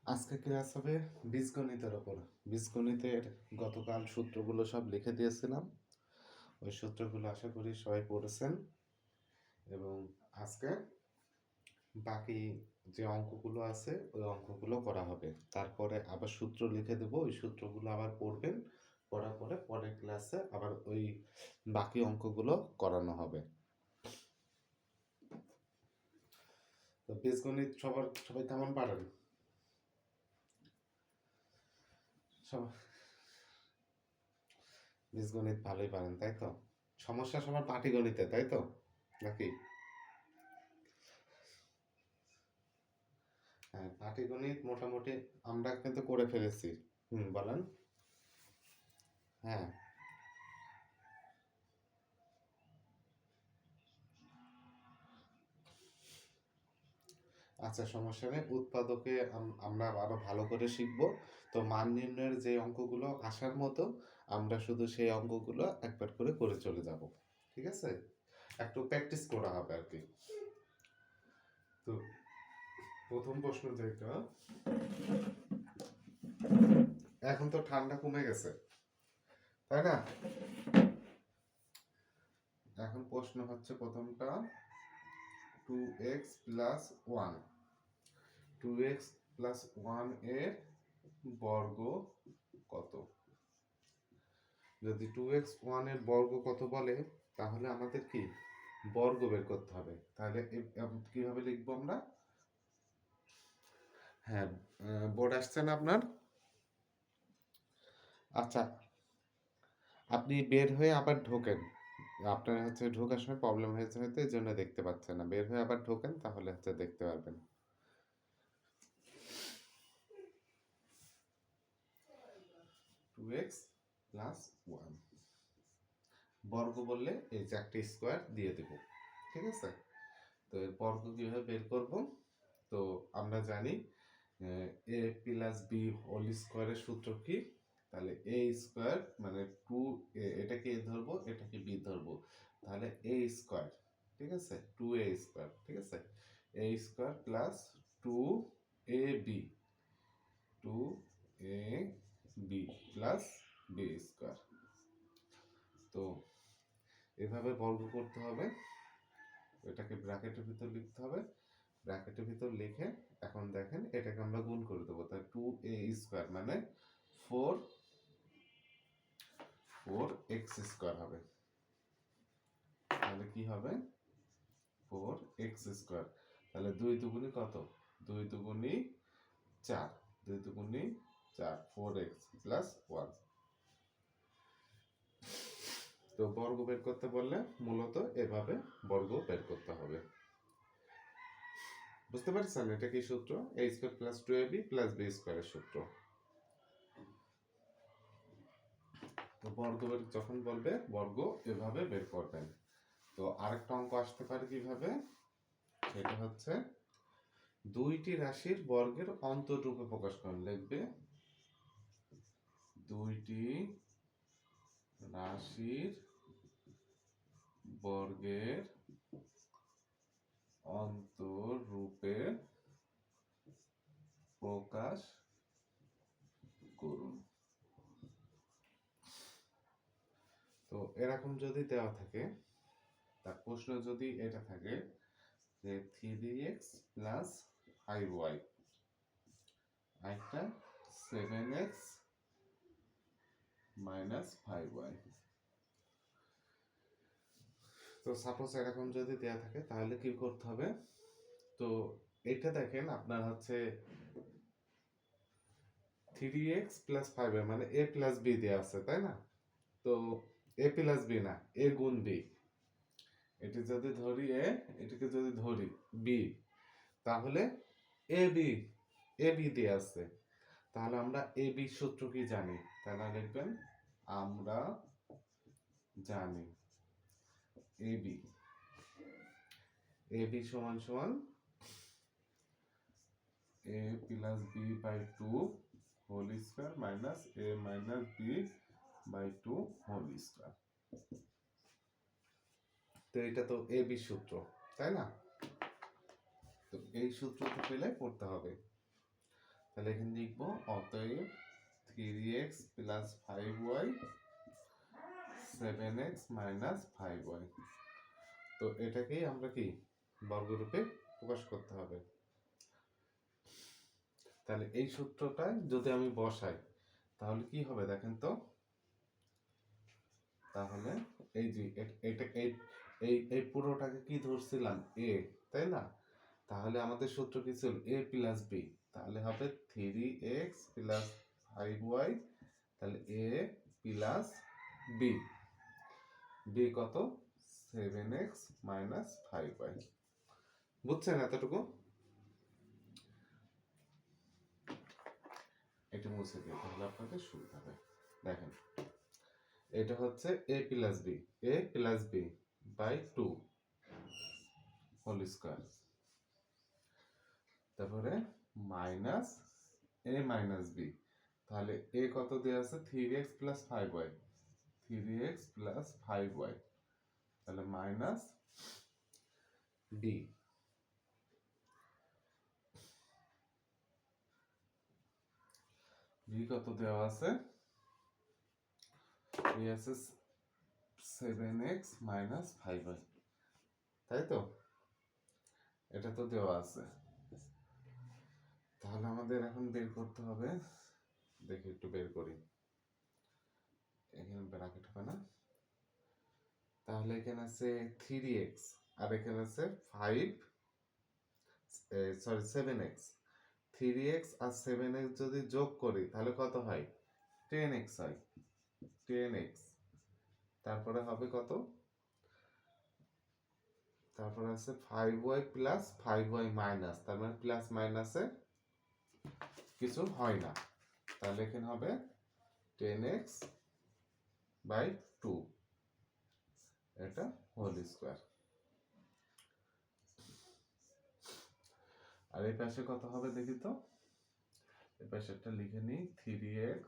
আজকে ক্লাস হবে বীজগণিতের ওপর। বীজগণিতের গতকাল সূত্রগুলো সব লিখে দিয়েছিলাম। ওই সূত্রগুলো আশা করি সবাই পড়েছেন। এবং আজকে বাকি যে অঙ্কগুলো আছে ওই অঙ্কগুলো করা হবে। তারপরে আবার সূত্র লিখে দেবো, ওই সূত্রগুলো আবার পড়বেন। পড়ার পরে পরের ক্লাসে আবার ওই বাকি অঙ্কগুলো করানো হবে। তো বীজগণিত সবাই কেমন পারেন? সবাই বীজগণিত ভালোই পারেন, তাই তো? সমস্যা সবার পাটিগণিতে, তাই তো নাকি? হ্যাঁ, পাটিগণিত মোটামুটি আমরা কিন্তু করে ফেলেছি। বলেন। হ্যাঁ, আচ্ছা, সমস্যা নেই। উৎপাদকে আমরা আরো ভালো করে শিখব। তো মান নির্ণয়ের যে অঙ্কগুলো আসার মতো, আমরা শুধু সেই অঙ্কগুলো একবার করে করে চলে যাব। ঠিক আছে? একটু প্র্যাকটিস করা হবে আর কি। তো প্রথম প্রশ্ন যেটা, এখন তো ঠান্ডা কমে গেছে, তাই না? এখন প্রশ্ন হচ্ছে প্রথমটা, 2x প্লাস 1, 2x প্লাস 1 এর বর্গ কত? যদি 2x 1 এর বর্গ কত বলে, তাহলে আমাদের কি বর্গ বের করতে হবে। তাহলে কিভাবে লিখবো আমরা? হ্যাঁ, বোর্ড আসছে না আপনার? আচ্ছা, আপনি বের হয়ে আবার ঢোকেন। আপনার হচ্ছে ঢোকার সময় প্রবলেম হয়েছে হয়তো, এই জন্য দেখতে পাচ্ছেন না। বের হয়ে আবার ঢোকেন, তাহলে হচ্ছে দেখতে পারবেন। 2x প্লাস 1 বর্গ বললে এই যে একটা স্কোয়ার দিয়ে দেব। ঠিক আছে? তো এর বর্গ কিভাবে বের করব? তো আমরা জানি এ প্লাস বি হোল স্কোয়ারের সূত্র কি? তাহলে এ স্কোয়ার মানে 2a, এটাকে এ ধরবো, এটাকে বি ধরবো, তাহলে এ স্কোয়ার, ঠিক আছে, 2a স্কোয়ার, ঠিক আছে, A square plus 2ab, 2ab plus B square. তো এভাবে বর্গ করতে হবে, এটাকে ব্র্যাকেটের ভিতর লিখতে হবে। ব্র্যাকেটের ভিতর লিখে এখন দেখেন এটাকে আমরা গুণ করে দেবো। তাহলে 2a স্কোয়ার মানে 4x স্কোয়ার হবে। তাহলে কি হবে? 4x square. তাহলে 2 দুগুণি কত? 2 দুগুণি 4, 2 দুগুণি 4, 4x প্লাস 1। তো বর্গ বের করতে বললে মূলত এভাবে বর্গ বের করতে হবে। বুঝতে পারছেন এটা কি সূত্র? a square plus 2ab plus b স্কোয়ারের সূত্র। তো বর্গ বের যখন বলবে বর্গ এভাবে বের করবেন। তো আরেকটা অঙ্ক আসতে পারে কিভাবে? সেটা হচ্ছে দুইটি রাশির বর্গের অন্তররূপে প্রকাশ করেন। লিখবে দুইটি রাশির বর্গের অন্তররূপে প্রকাশ করুন। তো এরকম যদি দেওয়া থাকে, তার প্রশ্ন যদি এটা থাকে যে 3x প্লাস 5y, একটা 7x মাইনাস 5y। তো সাপোজ এরকম যদি দেওয়া থাকে তাহলে কি করতে হবে? তো এটা দেখেন আপনার হচ্ছে 3x প্লাস 5 মানে a প্লাস b দেওয়া আছে, তাই না? তো a প্লাস b না, a গুণ b। এটি যদি ধরি a, এটাকে যদি ধরি b, তাহলে ab, ab দেওয়া আছে। তাহলে আমরা ab সূত্র কি জানি? তাহলে লিখবেন আমরা জানি ab, ab সমান সমান a plus b by 2 whole square minus a minus b by 2 whole square. তো এটা তো a b সূত্র, তাই না? তো এই সূত্রটা পেলে পড়তে হবে। তাহলে এখানে লিখবো অতএব 3x plus 5y 7x minus 5y। তো এটাকেই আমরা কি বর্গরূপে প্রকাশ করতে হবে। তাহলে এই সূত্রটা যদি আমি বসাই তাহলে কি হবে দেখেন তো। তাহলে এই যে এটা এই পুরোটাকে কি ধরছিলাম এ, তাই না? তাহলে আমাদের সূত্র কি ছিল a প্লাস বি, তাহলে হবে 3x প্লাস 5y, তাহলে a প্লাস বি, বি কত 7x মাইনাস 5y। বুঝছেন এতটুকু? এটা মুছে দিই তাহলে আপনাদের সুবিধা হবে। দেখেন এটা হচ্ছে a plus B, a plus B by 2 whole square, তারপরে মাইনাস a মাইনাস বি, তাহলে a কত দেওয়া আছে 3x plus 5y, 3x plus 5y, তাহলে মাইনাস বি, বি কত দেওয়া আছে, বি আছে 7x মাইনাস 5y, তাই তো? এটা তো দেওয়া আছে। তাহলে আমাদের এখন বের করতে হবে, দেখি একটু বের করি, এখানে ব্র্যাকেট হবে না, তাহলে এখানে আছে 3x আর এখানে আছে 7x, 3x আর 7x যদি যোগ করি তাহলে কত হয় 10x হয়, 10x, তারপরে হবে কত, তারপরে আছে 5y প্লাস 5y মাইনাস, তার মানে প্লাস মাইনাসে কিছু হয় না, তাহলে এখানে হবে 10x বাই 2, এটা হোল স্কয়ার। আর এই পাশে কত হবে দেখি তো, এই পাশেরটা লিখে নিই 3x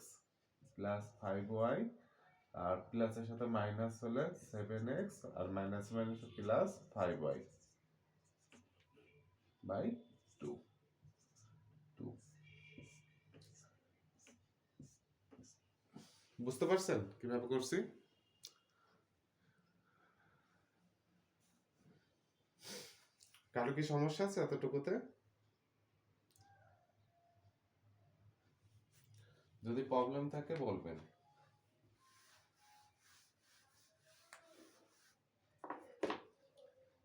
প্লাস 5y, আর প্লাসের সাথে মাইনাস হলে 7x, আর minus minus plus 5y by 2। বুঝতে পারছেন কিভাবে করছি? কারো কি সমস্যা আছে এতটুকুতে? যদি প্রবলেম থাকে বলবেন।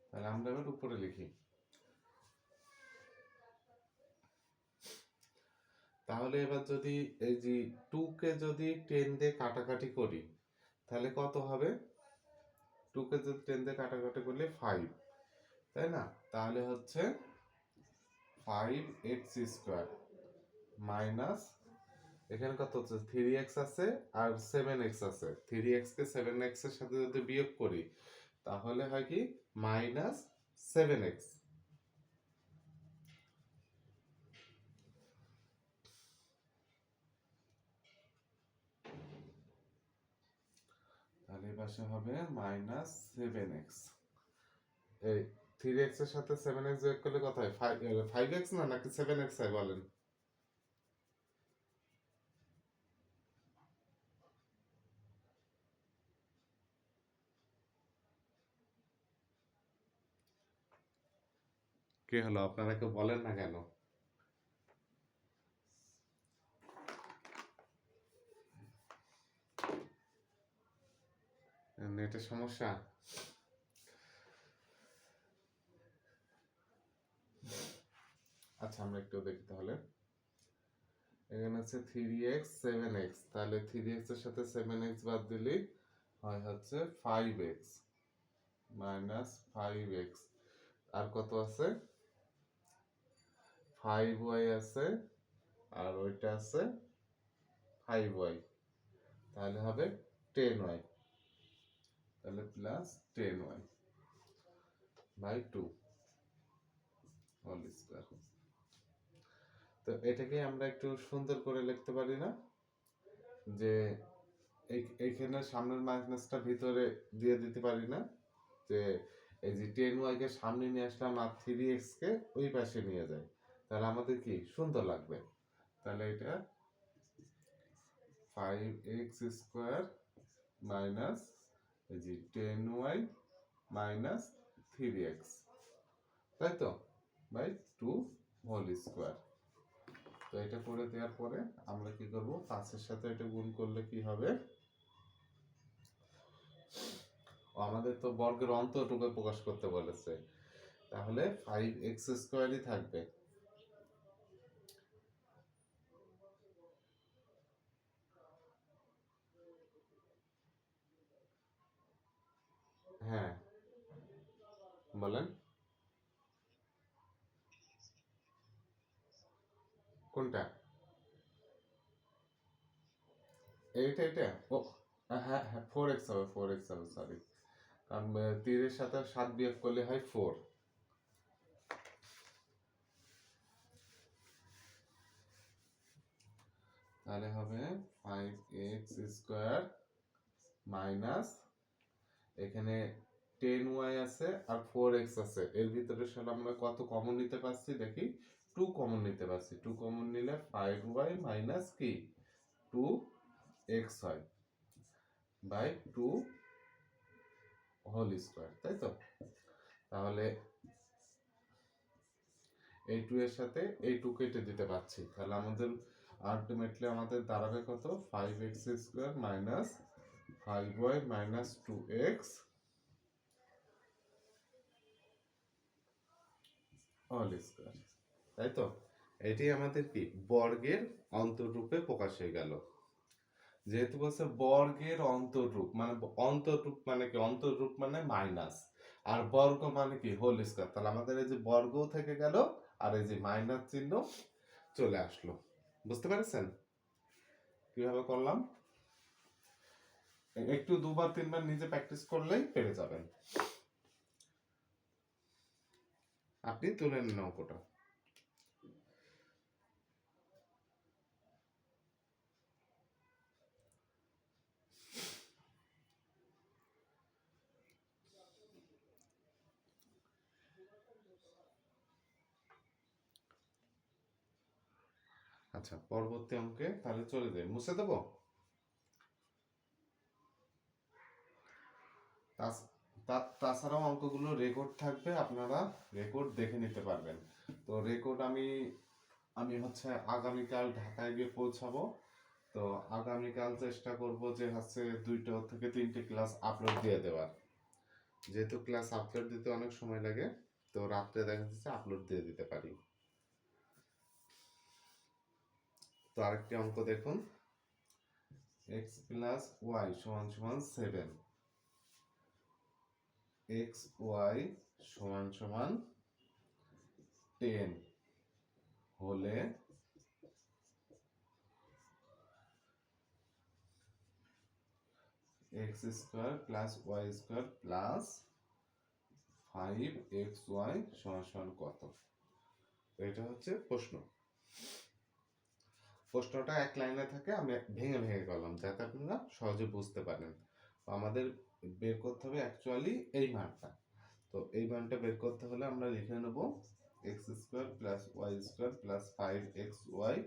তাহলে আমরা এবার উপরে লিখি। তাহলে এবার যদি এই যে 2 কে যদি 10 দিয়ে কাটাকাটি করি তাহলে কত হবে, 2 কে যদি 10 দিয়ে কাটাকাটি করলে 5, তাই না? তাহলে হচ্ছে 5x স্কয়ার মাইনাস, এখানে কত হচ্ছে 3x আছে আর 7x আছে, 3x কে 7x এর সাথে যদি বিয়োগ করি তাহলে হয় কি মাইনাস 7x, তাহলে এই পাশে হবে মাইনাস 7x, এই 3x এর সাথে 7x যোগ করলে কত হয় 5x না নাকি 7x হয় বলেন? কে হলো, আপনারা কেউ বলেন না কেন? নেটের সমস্যা? আচ্ছা আমরা একটু দেখি তাহলে। এখানে আছে 3x 7x, তাহলে 3x এর সাথে 7x বাদ দিলে হয় হচ্ছে 5x মাইনাস 5x, আর কত আছে 5y আছে, আর ওইটা আছে 5y, তাহলে হবে 10y, তাহলে plus 10y by 2 whole square. তো এটাকে আমরা একটু সুন্দর করে লিখতে পারি না, যে এইখানে সামনের মাইনাসটা ভিতরে দিয়ে দিতে পারি না, যে এই যে 10y কে সামনে নিয়ে আসলাম আর 3x কে ওই পাশে নিয়ে যাই, তাহলে আমাদের কি সুন্দর লাগবে। তাহলে এটা 5x² মাইনাস এই যে 10y মাইনাস 3x, তাই তো, বাই 2 হোল স্কোয়ার। তো এটা করে দেওয়ার পরে আমরা কি করব, 5-এর সাথে এটা গুণ করলে কি হবে, আমাদের তো বর্গের অন্তরটুকু প্রকাশ করতে বলেছে, তাহলে 5x² থাকবে। হ্যাঁ বলেন কোনটা, এইটা এটা ও হ্যাঁ হ্যাঁ 4x হবে, 4x হবে, সরি, কারণ 3-এর সাথে 7 বিয়োগ করলে হয় 4। তাহলে হবে 5x² মাইনাস এখানে 10y আছে আর 4x আছে, এর ভিতরে সাথে আমরা কত কমন নিতে পারছি দেখি, 2 কমন নিতে পারছি, 2 কমন নিলে 5y মাইনাস কি 2x হয় বাই 2 হোল স্কয়ার, তাই তো। তাহলে এই 2 এর সাথে এই 2 কেটে দিতে পারছি, তাহলে আমাদের আলটিমেটলি আমাদের দাঁড়াবে কত, 5x² minus 5y minus 2x whole square, তাই তো। এটি আমাদের কি বর্গের অন্তররূপে প্রকাশ হয়ে গেল। যেহেতু বলছে বর্গের অন্তররূপ, মানে অন্তররূপ মানে কি, অন্তররূপ মানে মাইনাস, আর বর্গ মানে কি হোল স্কয়ার, তাহলে আমাদের এই যে বর্গও থেকে গেল আর এই যে মাইনাস চিহ্ন চলে আসলো। বুঝতে পেরেছেন কিভাবে করলাম? একটু 2-3 বার নিজে প্র্যাকটিস করলেই পেরে যাবেন। আপনি তুলে নিন অঙ্কটা। আচ্ছা, পরবর্তী অঙ্কে তাহলে চলে যাই, মুছে দেবো। তাছাড়াও অঙ্কগুলো রেকর্ড থাকবে, আপনারা রেকর্ড দেখে নিতে পারবেন। তো রেকর্ড আমি হচ্ছে আগামীকাল ঢাকায় গিয়ে পৌঁছাবো। তো আগামীকাল চেষ্টা করব যে হচ্ছে 2টা থেকে 3টে ক্লাস আপলোড দিয়ে দেওয়ার, যেহেতু ক্লাস আপলোড দিতে অনেক সময় লাগে, তো রাত্রে দেখা যাচ্ছে আপলোড দিয়ে দিতে পারি। তো আরেকটি অঙ্ক দেখুন, x প্লাস ওয়াই সমান সমান 7, xy সমান সমান 10 হলে x² plus y² plus 5xy সমান সমান কত? এটা হচ্ছে প্রশ্ন। প্রশ্নটা এক লাইনে থাকে, আমি ভেঙে ভেঙে করলাম যাতে আপনারা সহজে বুঝতে পারেন। আমাদের বের করতে হবে অ্যাকচুয়ালি এই মানটা। তো এই মানটা বের করতে হলে আমরা লিখে নেব x² plus y² plus 5xy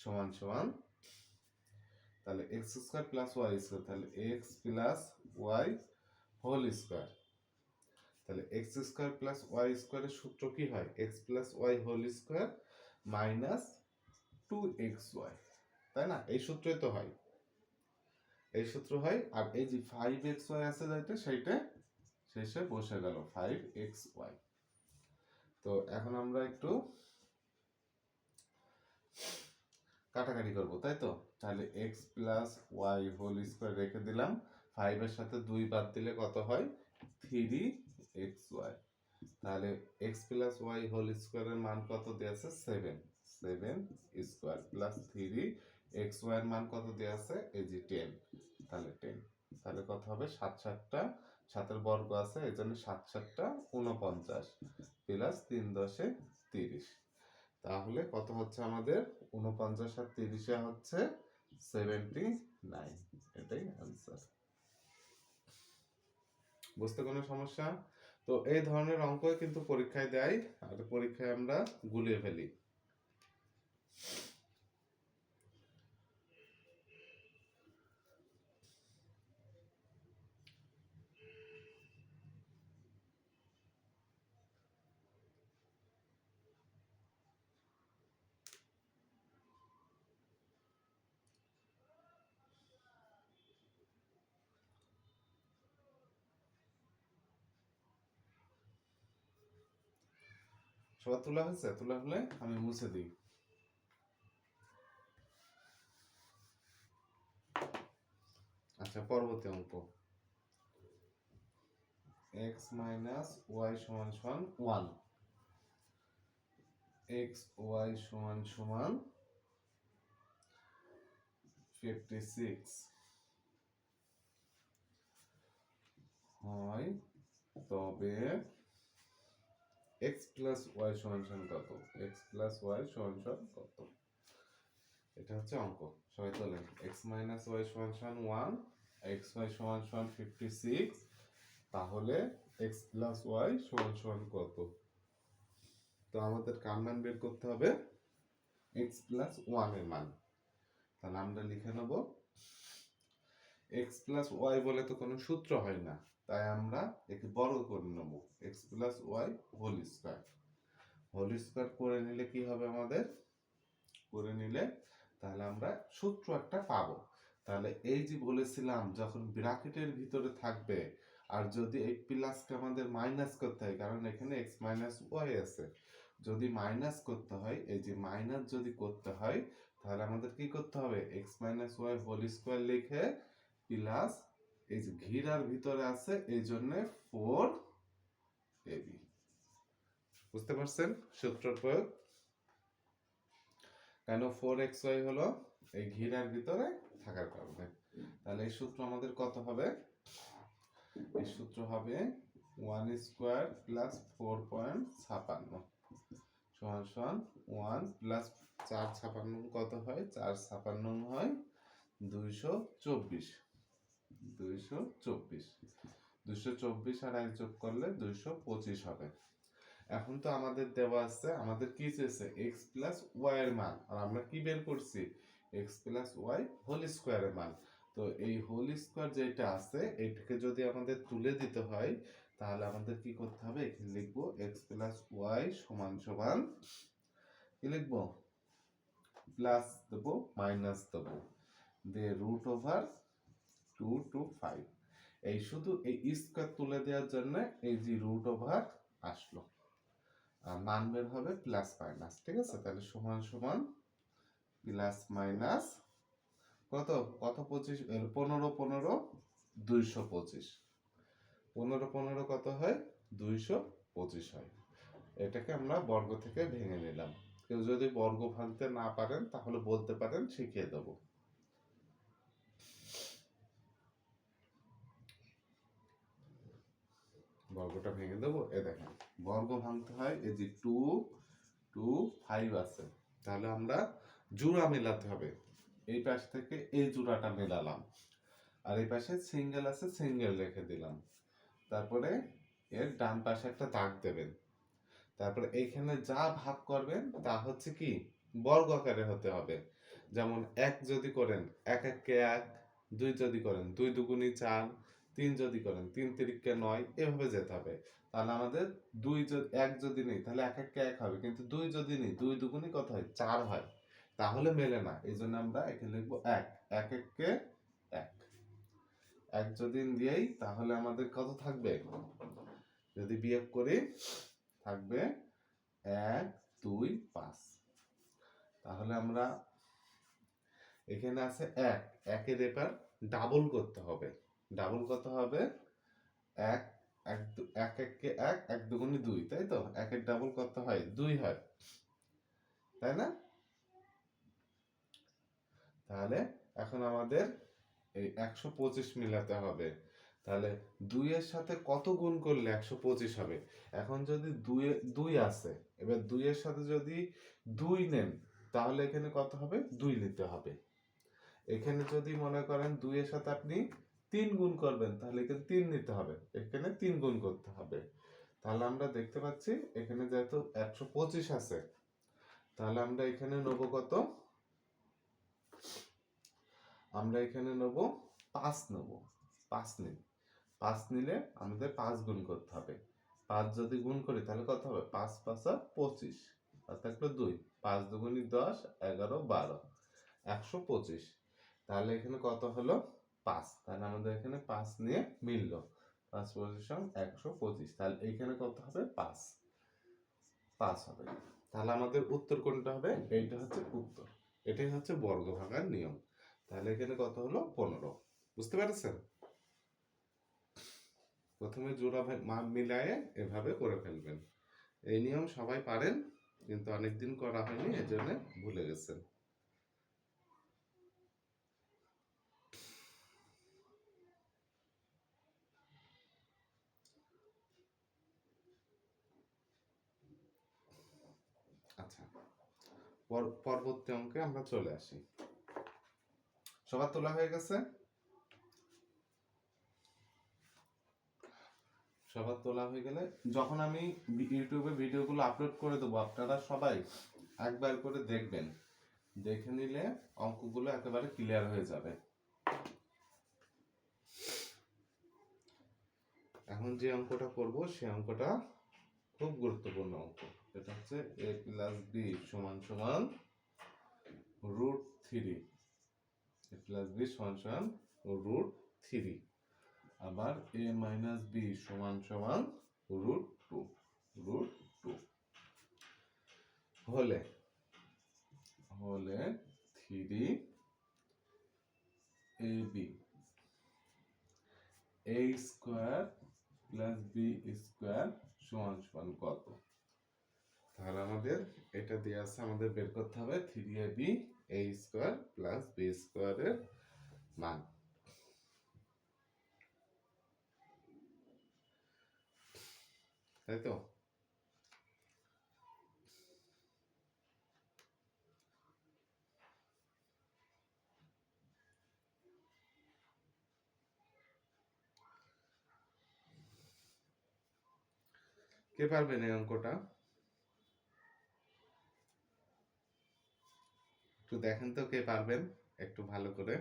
সমান সমান, তাহলে x² প্লাস y², তাহলে x plus y whole square, তাহলে x² প্লাস y² এর সূত্র কি হয়, x plus y whole square minus 2xy, তাই না? এই সূত্রই তো হয়, এই সূত্র হয়। আর এই যে 5xy আছে যেটা, সেইটা শেষে বসে গেল 5xy। তো এখন আমরা একটু কাটাকাটি করব, তাই তো। তাহলে x plus Y whole square রেখে দিলাম, 5 এর সাথে 2 বাদ দিলে কত হয়, 3xy। তাহলে x প্লাস ওয়াই হোল স্কয়ারের মান কত দেয়া আছে, 7 স্কয়ার প্লাস 3xy এর মান কত দেয়া আছে, এই যে 10, তাহলে 10, তাহলে কত হবে, 7-7টা 7-এর বর্গ আছে, এই জন্য 7-7টা 49 প্লাস 3×10 30, তাহলে কত হচ্ছে আমাদের, 49 আর 30 হচ্ছে 79, এটাই आंसर। বুঝতে কোনো সমস্যা? তো এই ধরনের অঙ্ক কিন্তু পরীক্ষায় দেয়, আর পরীক্ষায় আমরা গুলিয়ে ফেলি। সবার তোলা হয়েছে? তোলা হলে আমি মুছে দিই। আচ্ছা, পরবর্তী অঙ্ক, x মাইনাস ওয়াই সমান সমান 1, x y সমান সমান 56 হয়, তবে x প্লাস ওয়াই সমান সমান কত? x প্লাস ওয়াই সমান সমান কত? এটা হচ্ছে অঙ্ক। সবাই তোলেন। x মাইনাস ওয়াই সমান সমান 1, x y সমান সমান 56, তাহলে x প্লাস ওয়াই সমান সমান কত? তো আমাদের কার মান বের করতে হবে? x প্লাস 1 এর মান। তাহলে আমরা লিখে নেব x প্লাস ওয়াই বলে তো কোনো সূত্র হয় না, তাই আমরা একে বর্গ করে নেব, x plus Y whole square. Whole square করে নিলে কি হবে আমাদের? করে নিলে তাহলে আমরা সূত্র একটা পাবো। তাহলে এই যে বলেছিলাম যখন ব্র্যাকেটের ভিতরে থাকবে, আর যদি এই প্লাসকে আমাদের মাইনাস করতে হয়, কারণ এখানে x মাইনাস ওয়াই আছে, যদি মাইনাস করতে হয়, এই যে মাইনাস যদি করতে হয়, তাহলে আমাদের কি করতে হবে? x minus Y whole square লিখে প্লাস এই যে ঘিরার ভিতরে আছে এই জন্য 4ab। বুঝতে পারছেন সূত্রের প্রয়োগ? কেন 4xy হলো? এই ঘিরার ভিতরে থাকার কারণে। তাহলে এই সূত্র আমাদের কত হবে? এই সূত্র হবে 1 স্কয়ার প্লাস 4.56 সমান সমান 1 প্লাস 456 কত হয়? 456 হয় 224। 224 আর 1 যোগ করলে 225 হবে। এখন তো আমাদের দেওয়া আছে, আমাদের কি চেয়েছে? x প্লাস ওয়াই এর মান, আর আমরা কি বের করছি? x plus Y whole square এর মান। তো এই হোল স্কয়ার যেটা আছে এটাকে যদি আমাদের তুলে দিতে হয়, তাহলে আমাদের কি করতে হবে? এখানে লিখবো x প্লাস ওয়াই সমান সমান কি লিখবো? প্লাস দেবো মাইনাস দেবো, দিয়ে রুট ওভার 2 to 5। এই শুধু এই স্কয়ার তুলে দেওয়ার জন্য এই যে রুট ওভার আসলো, মান বের হবে প্লাস মাইনাস। ঠিক আছে, তাহলে সমান সমান প্লাস মাইনাস কত কত 25, 15 15 225, 15 15 কত হয়? 225 হয়। এটাকে আমরা বর্গ থেকে ভেঙে নিলাম। কেউ যদি বর্গ ভাঙতে না পারেন তাহলে বলতে পারেন, শিখিয়ে দেবো। বর্গটা ভেঙে দেবো। এ দেখেন, বর্গ ভাঙতে হয়, এই যে 2 2 5 আছে, তাহলে আমরা জোড়া মেলাতে হবে। এই পাশ থেকে এই জোড়াটা মেলালাম, আর এই পাশে সিঙ্গেল আছে, সিঙ্গেল রেখে দিলাম। তারপরে এর ডান পাশে একটা দাগ দেবেন। তারপরে এইখানে যা ভাগ করবেন তা হচ্ছে কি বর্গ আকারে হতে হবে। যেমন 1 যদি করেন 1 1 কে 1, 2 যদি করেন 2 দুগুণী 4, 3 যদি করেন 3 3 9, এভাবে যেতে হবে। তাহলে আমাদের 2 যদি 1 যদি নেই তাহলে 1 1 কে 1 হবে, কিন্তু 2 যদি নেই 2 দুগুণী কত হয়? 4 হয়। তাহলে মেলে না, এই জন্য আমরা এখানে লিখবো 1 1 1 কে 1। 1 যদি দিই তাহলে আমাদের কত থাকবে? যদি বিয়োগ করি থাকবে 1 2 5। তাহলে আমরা এখানে আছে 1, 1 এর এবার ডাবল করতে হবে। ডাবল কত হবে? 1 1 1 1 কে 1, 1 দুগুণে 2, তাই তো? 1 এর ডাবল কত হয়? 2 হয়, তাই না? তাহলে এখন আমাদের এই 125 মিলাতে হবে। তাহলে 2 এর সাথে কত গুণ করলে 125 হবে? এখন যদি 2 আছে, এবার 2 এর সাথে যদি 2 নেন তাহলে এখানে কত হবে? 2 নিতে হবে। এখানে যদি মনে করেন 2 এর সাথে আপনি 3 গুণ করবেন তাহলে এখানে 3 নিতে হবে, এখানে 3 গুণ করতে হবে। তাহলে আমরা দেখতে পাচ্ছি এখানে যেহেতু 125 আছে, তাহলে আমরা এখানে নেব কত? আমরা এখানে নেব 5 নেব। 5 নিন। 5 নিলে আমাদের 5 গুণ করতে হবে। 5 যদি গুণ করি তাহলে কত হবে? 5 5 25, আর থাকলো 2, 5 দুগুণী 10, 11 12, 125। তাহলে এখানে কত হলো? 5। তাহলে আমাদের এখানে 5 নিয়ে মিললো, 5 পজিশন 125। তাহলে এইখানে কত হবে? 5। 5 হবে। তাহলে আমাদের উত্তর কোনটা হবে? এইটা হচ্ছে উত্তর। এটাই হচ্ছে বর্গ ভাঙার নিয়ম। তাহলে এখানে কত হলো? 15। বুঝতে পেরেছেন? প্রথমে জোড়া মান মিলায়ে এভাবে করে ফেলবেন। এই নিয়ম সবাই পারেন, কিন্তু অনেকদিন করা হয়নি, এজন্য ভুলে গেছেন। আচ্ছা, পরবর্তী অঙ্কে আমরা চলে আসি। সবার তোলা হয়ে গেছে? সবার তোলা হয়ে গেলে যখন আমি ইউটিউবে ভিডিওগুলো আপলোড করে দেবো, আপনারা সবাই একবার করে দেখবেন। দেখে নিলে অঙ্কগুলো একেবারে ক্লিয়ার হয়ে যাবে। এখন যে অঙ্কটা করব সে অঙ্কটা খুব গুরুত্বপূর্ণ অঙ্ক। এটা হচ্ছে a প্লাস বি সমান সমান √3। a প্লাস বি সমান সমান √3। আবার a মাইনাস বি সমান সমান √2 হলে 3ab a square plus B square সমান সমান কত? তাহলে আমাদের এটা দিয়ে আছে, আমাদের বের করতে হবে 3ab a square plus B স্কোয়ারের মান। তাই তো? কে পারবেন এই অঙ্কটা? একটু দেখেন তো কে পারবেন, একটু ভালো করে।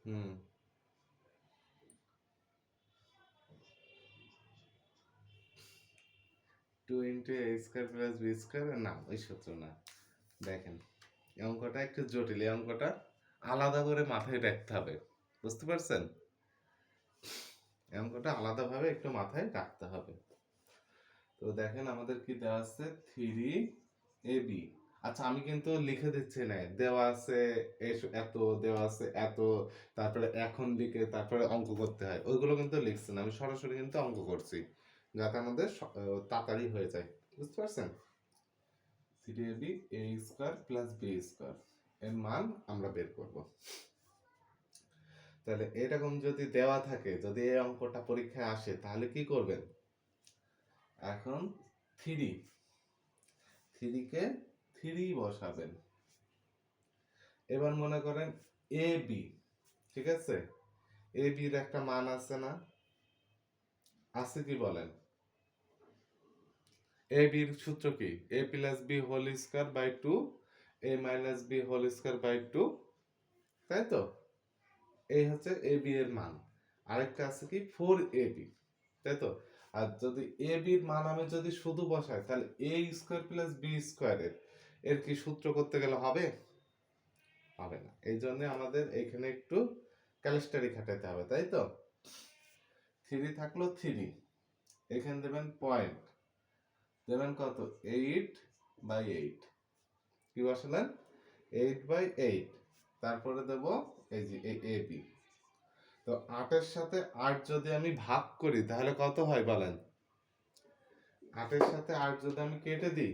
হুম, 2 into a square plus B square, না ওই সূত্র না। দেখেন, এই অঙ্কটা একটু জটিল, এই অঙ্কটা আলাদা করে মাথায় রাখতে হবে। বুঝতে পারছেন? এই অঙ্কটা আলাদাভাবে একটু মাথায় রাখতে হবে। তো দেখেন আমাদের কি দেওয়া আছে, 3ab। আচ্ছা, আমি কিন্তু লিখে দিচ্ছি না, দেওয়া আছে এত, দেওয়া আছে এত, তারপরে এখন লিখে তারপরে অঙ্ক করতে হয়, ওইগুলো কিন্তু লিখছি না, আমি সরাসরি কিন্তু অঙ্ক করছি, যাতে আমাদের তাড়াতাড়ি হয়ে যায়। বুঝতে পারছেন? 3ab a square plus B square এর মান আমরা বের করব। তাহলে এরকম যদি দেওয়া থাকে, যদি এই অঙ্কটা পরীক্ষায় আসে, তাহলে কি করবেন? এখন 3 কে 3 বসাবেন। এবার মনে করেন এ বি, ঠিক আছে? এ বির একটা মান আছে না? আছে কি বলেন? এ বির সূত্র কি? A plus B whole square by 2 A minus B whole square by 2, তাই তো? এই হচ্ছে এ বি এর মান। আরেকটা আছে কি 4ab, তাই তো? আর যদি এ বির মান আমি যদি শুধু বসাই, তাহলে এ স্কয়ার প্লাস বি স্কয়ারের এর কি সূত্র করতে গেলে হবে? হবে না। এই জন্য আমাদের এখানে একটু ক্যালিস্টারি খাটাতে হবে, তাই তো? 3 থাকলো 3, এখানে দেবেন পয়েন্ট, দেবেন কত? 8/8। কি বসালেন? 8/8। তারপরে দেব এই যে এই এ বি। তো 8-এর সাথে 8 যদি আমি ভাগ করি, তাহলে কত হয় বলেন? 8-এর সাথে 8 যদি আমি কেটে দিই,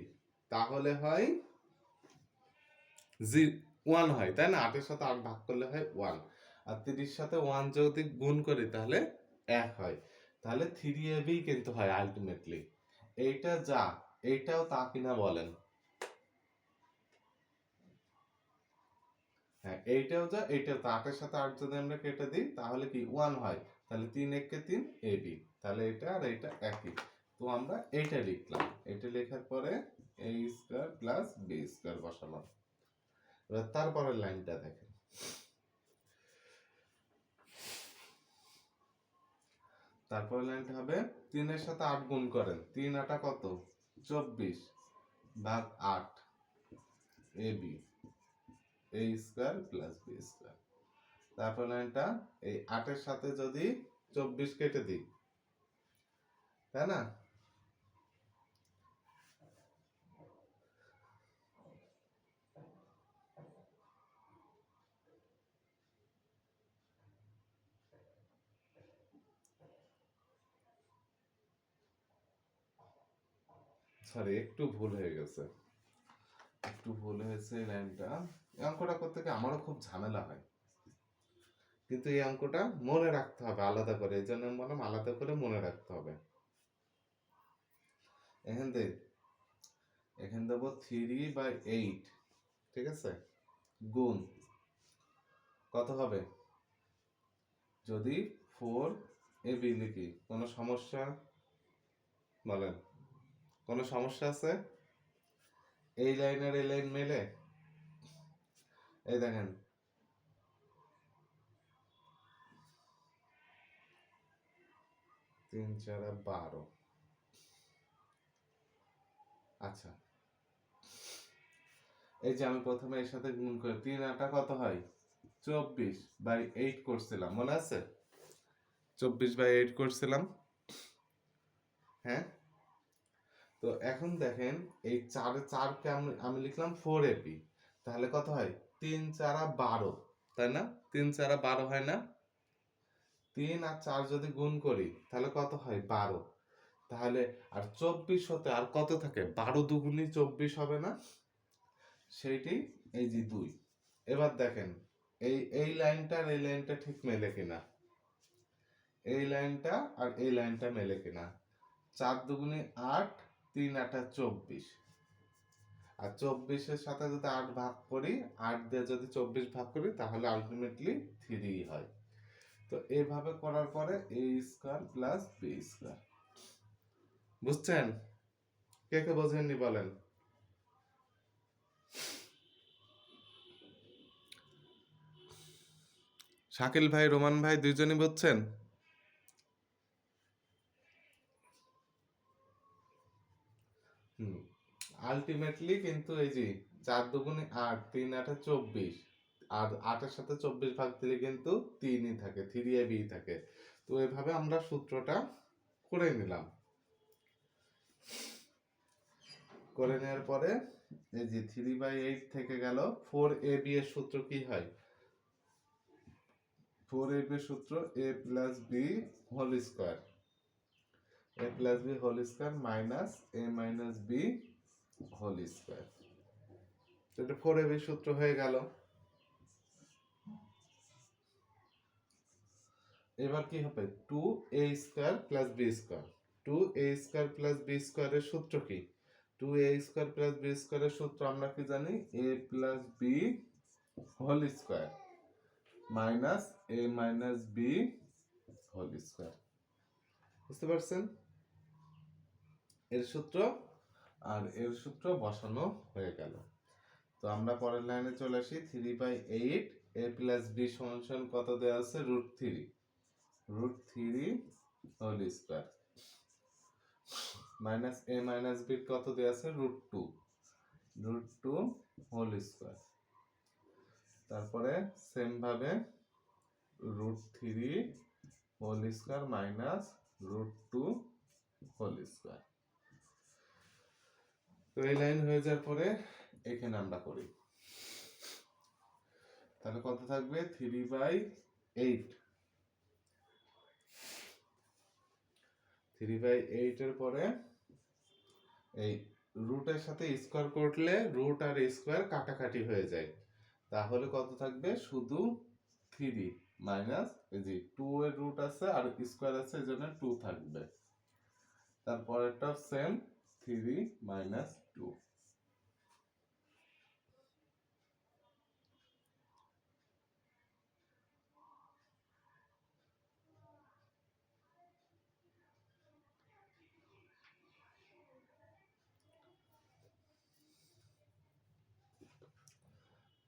তাহলে হয় 1 হয়, তাই না? 8-এর সাথে 8 ভাগ করলে হয় 1। আর 3-এর সাথে 1 যদি গুণ করি, তাহলে 1 হয়। তাহলে 3ab কিন্তু হয় আলটিমেটলি। এইটা যা, এইটাও তা কিনা বলেন? হ্যাঁ, এইটাও যা, এইটাও তা। 8-এর সাথে 8 যদি আমরা কেটে দিই, তাহলে কি 1 হয়। তাহলে 3 একে 3 ab। তাহলে এটা আর এটা একই। তো আমরা এইটা লিখলাম। এটা লেখার পরে a square plus b square বসালাম। এবার তারপরের লাইনটা দেখেন। তারপরে লাইনটা হবে 3-এর সাথে 8 গুণ করেন, 3 8 কত 24 ভাগ 8 ab a square plus b square. তারপর লাইনটা এই 8-এর সাথে যদি 24 কেটে দিই, তাই না, সরি একটু ভুল হয়ে গেছে, একটু ভুল হয়েছে লাইনটা। এই অঙ্কটা করতে গিয়ে আমারও খুব ঝামেলা হয়, কিন্তু এই অঙ্কটা মনে রাখতে হবে আলাদা করে, এই জন্য বললাম আলাদা করে মনে রাখতে হবে। এখানে দেবো 3/8, ঠিক আছে, গুণ কত হবে, যদি 4ab লিখি কোনো সমস্যা বলেন, কোনো সমস্যা আছে? এই লাইনের এই লাইন মেলে, এই দেখেন 3 4 12। আচ্ছা, এই যে আমি প্রথমে এর সাথে গুণ করে 3 8 কত হয় 24/8 করছিলাম, মনে আছে? 24/8 করছিলাম, হ্যাঁ। তো এখন দেখেন এই 4 কে আমি লিখলাম 4ab, তাহলে কত হয় 3 4 12, তাই না? 3 4 12 হয় না? 3 আর 4 যদি গুণ করি তাহলে কত হয় 12, তাহলে আর 24 হতে আর কত থাকে, 12 দুগুণী 24 হবে না, সেইটি এই যে 2। এবার দেখেন এই লাইনটা আর এই লাইনটা ঠিক মেলে কিনা, এই লাইনটা আর এই লাইনটা মেলে কিনা। 4 দুগুণী 8, 3 8 24, আর 24-এর সাথে যদি 8 ভাগ করি, 8 দিয়ে যদি 24 ভাগ করি তাহলে আলটিমেটলি 3 হয়। তো এইভাবে করার পরে a square plus b square. বুঝছেন? কে কে বোঝেননি বলেন? শাকিল ভাই, রোমান ভাই দুইজনই বুঝছেন? আলটিমেটলি কিন্তু এই যে 4 দুগুণে 8, 3 8 24, আর 8-এর সাথে 24 ভাগ দিলে কিন্তু 3ই থাকে, 3ab থাকে। তো এভাবে আমরা সূত্রটা করে নিলাম, করে নেওয়ার পরে এই যে 3/8 থেকে গেল, 4ab এর সূত্র কি হয়, 4ab এর সূত্র a plus b whole square, a plus b whole square minus a minus b whole square. এটা 4ab সূত্র হয়ে গেল। এবার কি হবে 2a square plus b square. 2a square plus b স্কয়ারের সূত্র কি, 2a স্কয়ার প্লাস b স্কয়ারের সূত্র আমরা কি জানি, a plus b whole square minus a minus b whole square. বুঝতে পারছেন? এর সূত্র আর এর সূত্র বসানো হয়ে গেল। তো আমরা পরের লাইনে চলে আসি, 3/8 a প্লাস b সমান কত দেওয়া আছে, √3 whole square minus a minus b কত দেওয়া আছে, √2 হোল স্কয়ার। তারপরে সেম ভাবে √3 whole square minus √2 whole square. তো এই লাইন হয়ে যাওয়ার পরে এখানে আমরা করি, তাহলে কত থাকবে 3/8, 3/8 এর পরে এই রুটের সাথে স্কয়ার করলে রুট আর স্কয়ার কাটাকাটি হয়ে যায়, তাহলে কত থাকবে শুধু 3 মাইনাস এই যে 2 এর রুট আছে আর স্কয়ার আছে, এজন্য 2 থাকবে। তারপরেরটা সেম 3 মাইনাস 2।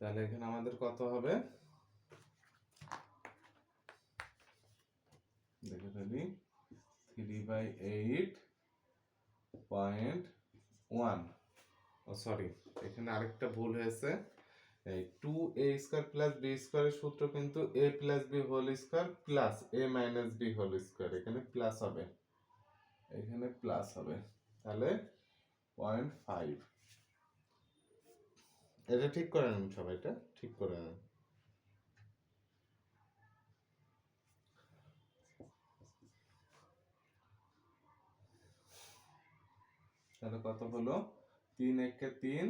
তাহলে এখানে আমাদের কত হবে, দেখে ফেলি, 3/8.1 সরি, এখানে আরেকটা ভুল হয়েছে। এই 2a² + b² সূত্র কিন্তু a + b² + a - b², এখানে প্লাস হবে, এখানে প্লাস হবে, তাহলে 0.5। এটা ঠিক করে নেন সবাই, এটা ঠিক করে নেন। তাহলে কত হলো? 3 × 3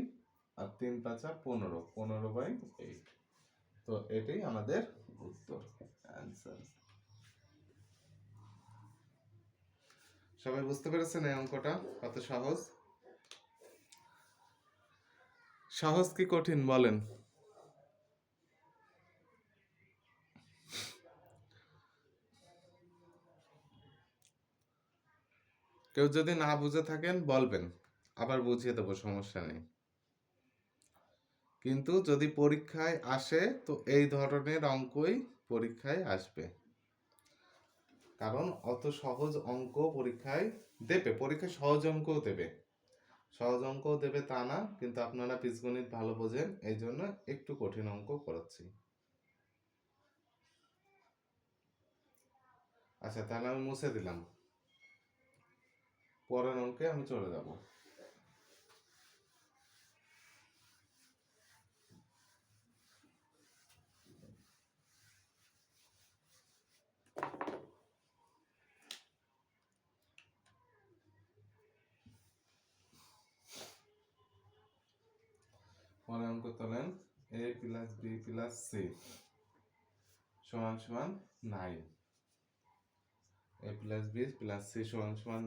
আর 3 × 5 = 15, 15/8। তো এটাই আমাদের উত্তর, অ্যান্সার। সবাই বুঝতে পেরেছেন এই অঙ্কটা কত সহজ? সহজ কি কঠিন বলেন? কেউ যদি না বুঝে থাকেন বলবেন, আবার বুঝিয়ে দেবো, সমস্যা নেই। কিন্তু যদি পরীক্ষায় আসে তো এই ধরনের অঙ্কই পরীক্ষায় আসবে, কারণ অত সহজ অঙ্ক পরীক্ষায় দেবে, পরীক্ষায় সহজ অঙ্কও দেবে, সহজ অঙ্কও দেবে তা না, কিন্তু আপনারা বীজগণিত ভালো বোঝেন এই জন্য একটু কঠিন অঙ্ক করাচ্ছি। আচ্ছা, তাহলে আমি মুছে দিলাম, পরের অঙ্কে আমি চলে যাব। পরের অঙ্ক তোলেন, a + b + c = 9। a + b + c =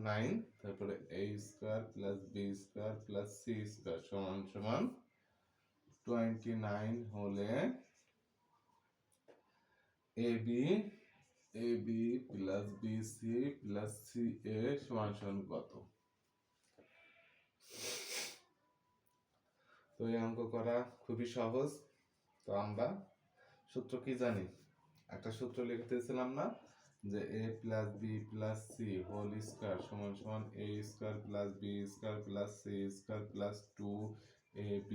9, তারপরে a² + b² + c² = 29 হলে ab + bc + ca = কত? তো এই অঙ্ক করা খুবই সহজ। তো আমরা সূত্র কি জানি? একটা সূত্র লিখতেছিলাম না, যে a + b + c² = a² + b² + c² + 2ab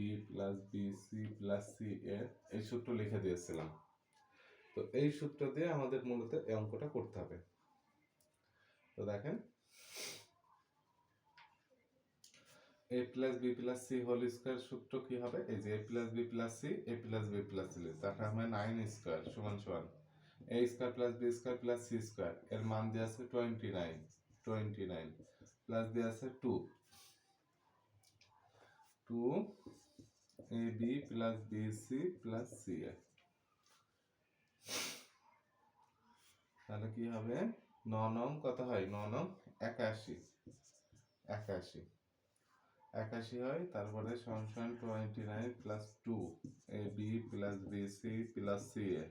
+ bc + ca, এই সূত্র লিখে দিয়েছিলাম। তো এই সূত্র দিয়ে আমাদের মূলত এই অঙ্কটা করতে হবে। তো দেখেন, a + b + c² সূত্র কি হবে? এই যে a + b + c, a + b + c, তারপর আমরা 9² = a² + b² + c², এর মান দেয়া আছে 29, 29 প্লাস দেয়া আছে 2, 2ab + bc + ca, তাহলে কি হবে? 9 কত হয়? 9 81, 81 81 হয়, তারপরে = 29 + 2ab + bc + ca।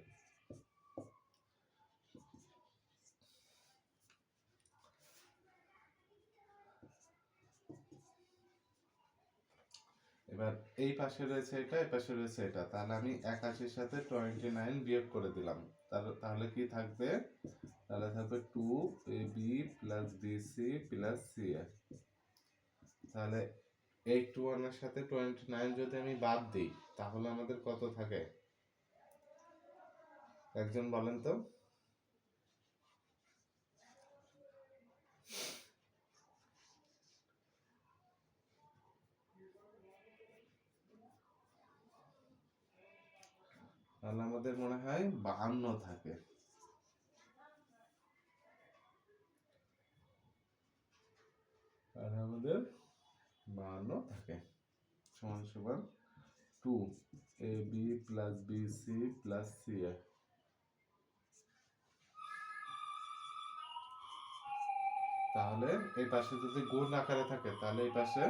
এবার এই পাশে রয়েছে এটা, এই পাশে রয়েছে এটা, তাহলে আমি 81 সাথে 29 বিয়োগ করে দিলাম, তাহলে কি থাকবে? তাহলে থাকবে 2ab + bc + ca। তাহলে 81 এর সাথে 29 যদি আমি বাদ দিই তাহলে আমাদের কত থাকে? একজন বলেন তো। তাহলে আমাদের মনে হয় 52 থাকে। তাহলে আমাদের 52 থাকে, = 2ab + bc + ca। তাহলে এই পাশে যদি গুণ আকারে থাকে তাহলে এই পাশে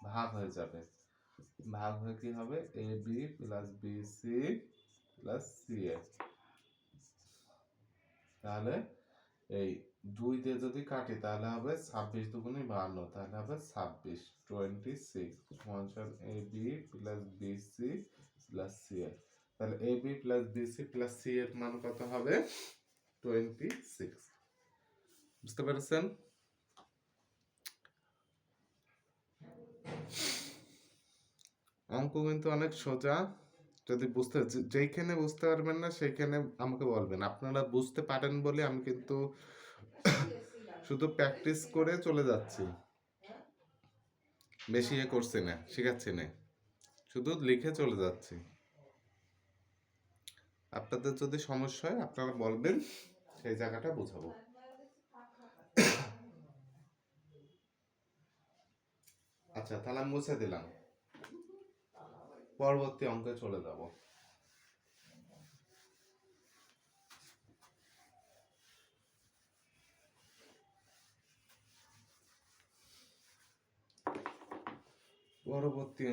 ভাগ হয়ে যাবে, ভাগ হয়ে কি হবে? ab + bc + ca। তাহলে এই 2 দিয়ে যদি কাটি তাহলে হবে 26 দুগুণে 52, তাহলে হবে 26, 26 = ab + bc + ca। তাহলে ab + bc + c এর মান কত হবে? 26। বুঝতে পেরেছেন? অঙ্ক কিন্তু অনেক সোজা। যদি যেইখানে বুঝতে পারবেন না সেইখানে আমাকে বলবেন। আপনারা বুঝতে পারেন বলে আমি কিন্তু শুধু প্র্যাকটিস করে চলে যাচ্ছি, বেশি করছি না, শিখাচ্ছি না, শুধু লিখে চলে যাচ্ছি। আপনাদের যদি সমস্যা হয় আপনারা বলবেন, সেই জায়গাটা বুঝাবো। আচ্ছা, তাহলে আমি মুছে দিলাম, পরবর্তী অঙ্কে চলে যাব। পরবর্তী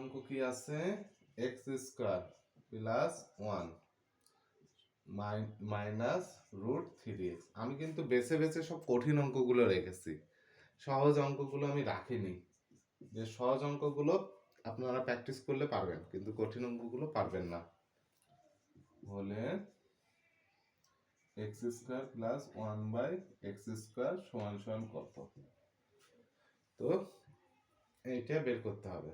অঙ্ক কি আছে? X square plus 1 minus root 3x। আমি কিন্তু বেছে বেছে সব কঠিন অঙ্কগুলো রেখেছি, সহজ অঙ্কগুলো আমি রাখিনি। যে সহজ অঙ্কগুলো আপনারা প্র্যাকটিস করলে পারবেন, কিন্তু কঠিন অঙ্কগুলো পারবেন না। হলে এক্স স্কোয়ার প্লাস 1/x² সমান সমান কত? তো এইটা বের করতে হবে।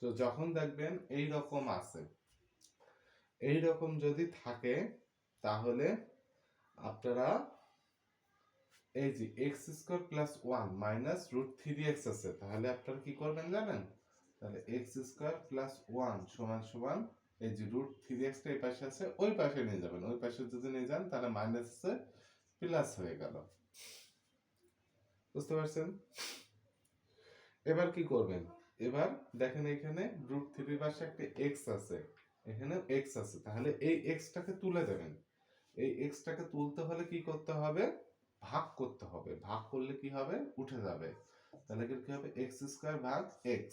তো যখন দেখবেন এই রকম আছে, এই রকম যদি থাকে, তাহলে আপনারা এই যে x² plus 1 minus root 3x আছে, তাহলে আপনারা কি করবেন জানেন? তাহলে x² প্লাস 1 সমান সমান এই যে রুট 3x টা এই পাশে আছে, ওই পাশে নিয়ে যাবেন। ওই পাশে যদি নিয়ে যান তাহলে মাইনাস আছে প্লাস হয়ে গেল। বুঝতে পারছেন? এবার কি করবেন? এবার দেখেন এখানে রুট 3 এর পাশে একটা x আছে, এখানে x আছে, তাহলে এই x টাকে তুলে দেবেন। এই x টাকে তুলতে হলে কি করতে হবে? ভাগ করতে হবে। ভাগ করলে কি হবে? উঠে যাবে। তাহলে কি হবে? x² ভাগ x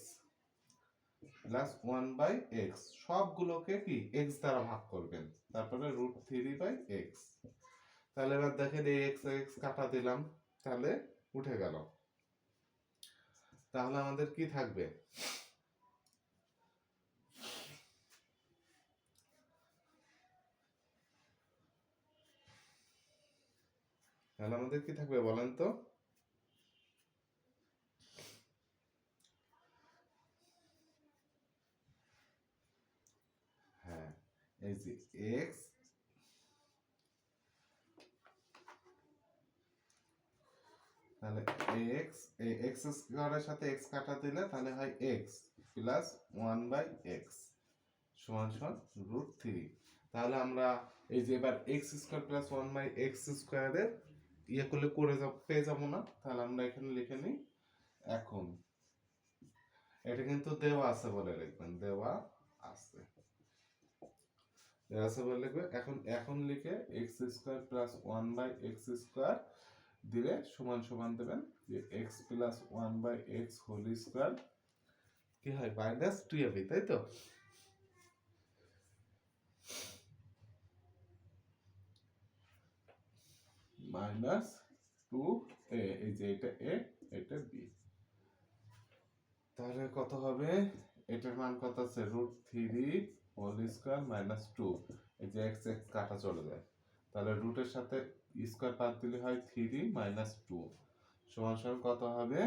প্লাস 1/x, সবগুলোকে কি x দ্বারা ভাগ করবেন, তারপরে রুট 3/x। তাহলে এবার দেখেন এই x x কাটা দিলাম, তাহলে উঠে গেল। তাহলে আমাদের কি থাকবে? তাহলে আমাদের কি থাকবে বলেন তো? হ্যাঁ, এই যে x, তাহলে x, এই x² এর সাথে x কাটা দিলে তাহলে হয় x প্লাস 1/x সমান সমান রুট 3। তাহলে আমরা এই যে এবার x² প্লাস 1/x² এর ইয়ে করলে পেয়ে যাবো না? তাহলে আমরা এখানে লিখে নিই। এখন এটা কিন্তু দেওয়া আছে বলে লিখবেন, দেওয়া আছে, দেওয়া আছে বলে লিখবে। এখন লিখে x² প্লাস 1/x² দিলে সমান সমান দেবেন যে x plus 1/x whole square কি হয়? মাইনাস 2ab, তাই তো? মাইনাস 2a, এই যে এটা a, এটা b। তাহলে কত হবে? এটার মান কত আছে? রুট 3 হোল স্কয়ার মাইনাস 2, এই যে x x কাটা চলে যায়, তাহলে রুটের সাথে স্কয়ার বাদ দিলে হয় 3 মাইনাস 2 সমান সমান কত হবে?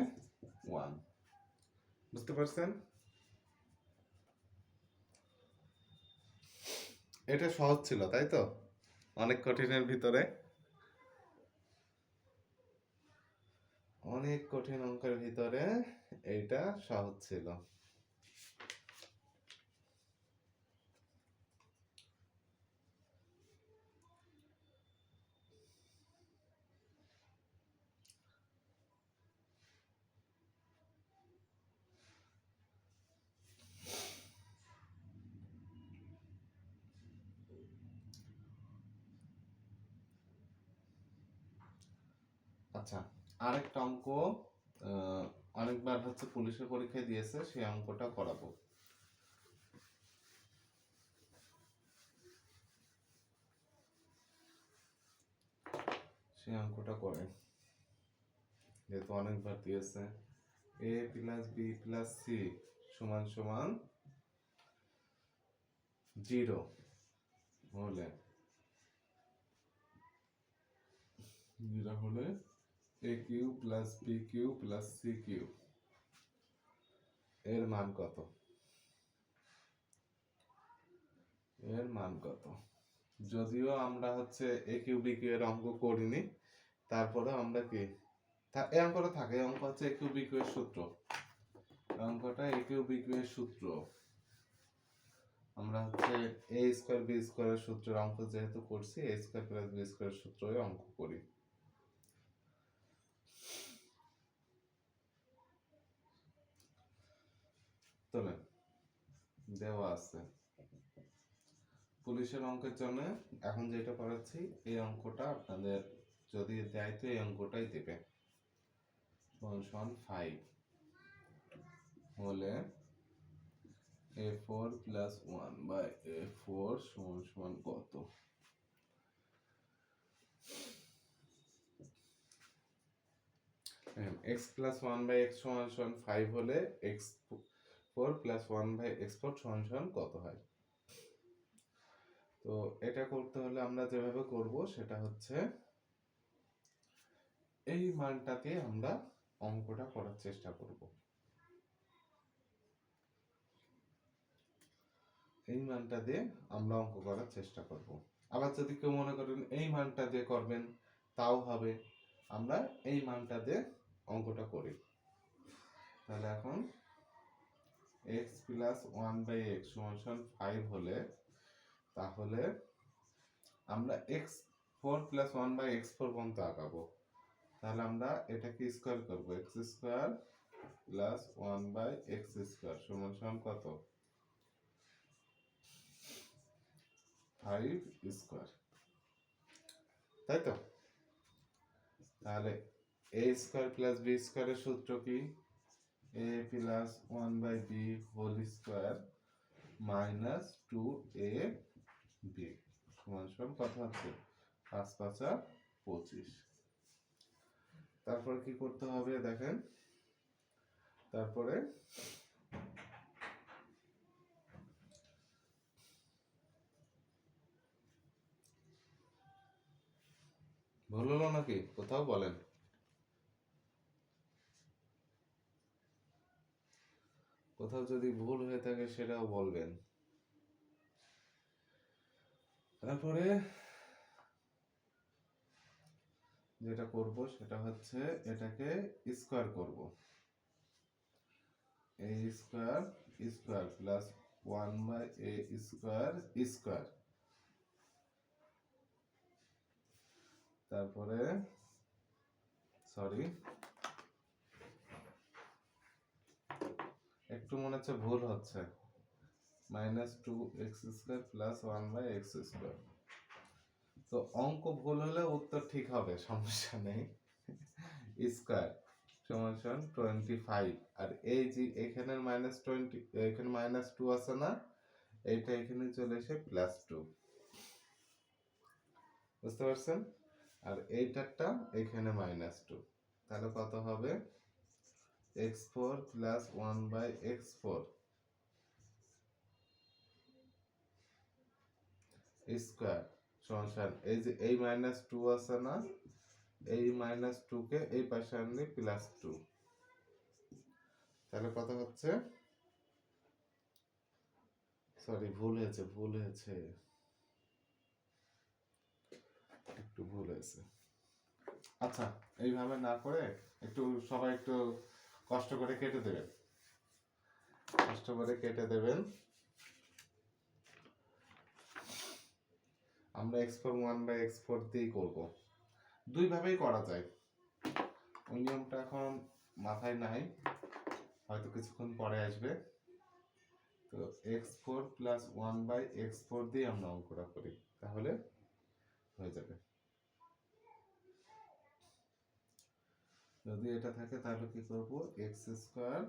1। বুঝতে পারছেন? এটা সহজ ছিল, তাই তো? অনেক কঠিনের ভিতরে, অনেক কঠিন অঙ্কের ভিতরে এইটা সহজ ছিল। আচ্ছা, আরেকটা অঙ্ক অনেকবার হচ্ছে পুলিশের পরীক্ষায় দিয়েছে, সেই অঙ্কটা করাবো। সেই অঙ্কটা করে, যেহেতু অনেকবার দিয়েছে। a plus b plus c সমান সমান 0 হলে যেটা হলে A cube plus B cube plus C cube এর মান কত? এর মান কত? যদিও আমরা হচ্ছে এ কিউ বি কিউ এর অঙ্ক করিনি, তারপরে আমরা কি এই অঙ্কটা থাকে, এই অঙ্ক হচ্ছে এ কিউ বি কিউ এর সূত্র, অঙ্কটা এ কিউ বি কিউ এর সূত্র। আমরা হচ্ছে এ স্কয়ার বি স্কয়ারের সূত্রের অঙ্ক যেহেতু করছি, এ স্কয়ার প্লাস বি স্কয়ারের সূত্রে অঙ্ক করি। তোলেন, দেওয়া আছে পুলিশের অঙ্কের জন্য। এখন যেটা করাচ্ছি এই অঙ্কটা আপনাদের যদি দেয় তো এই অঙ্কটাই দেবে। সমান 5 হলে a4 প্লাস 1 বাই a4 সমান সমান কত? x প্লাস 1 বাই x সমান সমান 5 হলে x4 প্লাস 1 বাই x4 সমান সমান কত হয়? তো এটা করতে হলে আমরা যেভাবে করব সেটা হচ্ছে এই মানটাকে আমরা অঙ্কটা করার চেষ্টা করব। এই মানটা দিয়ে আমরা অঙ্ক করার চেষ্টা করব। আবার যদি কেউ মনে করেন এই মানটা দিয়ে করবেন তাও হবে, আমরা এই মানটা দিয়ে অঙ্কটা করি। তাহলে এখন x প্লাস 1 বাই x সমান সমান 5 হলে, তাহলে আমরা x4 প্লাস 1 বাই x4 পর্যন্ত আগাবো। তাহলে আমরা এটাকে স্কয়ার করব, x square plus 1 by x square সমান সমান কত? 5 স্কয়ার, তাই তো? তাহলে a স্কয়ার প্লাস b স্কয়ারের সূত্র কি? a plus 1 by b whole square minus 2ab সমান সমান কত হচ্ছে? 5 5 25। তারপর কি করতে হবে দেখেন, তারপরে ভুল হলো নাকি কোথাও বলেন? কোথাও যদি ভুল হয়ে থাকে সেটাও বলবেন। তারপরে যেটা করব সেটা হচ্ছে এটাকে স্কয়ার করব, a square square plus 1 by a square square. তারপরে সরি, একটু মনে হচ্ছে ভুল হচ্ছে, minus 2x square plus 1 by x square. তো অঙ্ক ভুল হলে উত্তর ঠিক হবে, সমস্যা নেই। স্কয়ার সমান সমান 25, আর এই যে এখানের -20, এখানে -2 আছে না, এইটা এখানে চলে এসে +2, বুঝতে পারছেন? আর এইটারটা এখানে -2, তাহলে কত হবে? x4 plus 1 by x4 square সমান সমান এই যে এই -2 আছে না, এই -2 কে এই পাশে আনলে +2, তাহলে কত হচ্ছে? সরি, ভুল হয়েছে, একটু ভুল হয়েছে। আচ্ছা, এইভাবে না করে একটু সবাই একটু কষ্ট করে কেটে দেবেন, কষ্ট করে কেটে দেবেন। আমরা x4 1 বাই x4 দিয়েই করব, দুই ভাবেই করা যায়। ওই নিয়মটা এখন মাথায় নাই, হয়তো কিছুক্ষণ পরে আসবে। তো x4 প্লাস 1 বাই x4 দিয়ে আমরা অঙ্কটা করি, তাহলে হয়ে যাবে। যদি এটা থাকে তাহলে কি করব? x square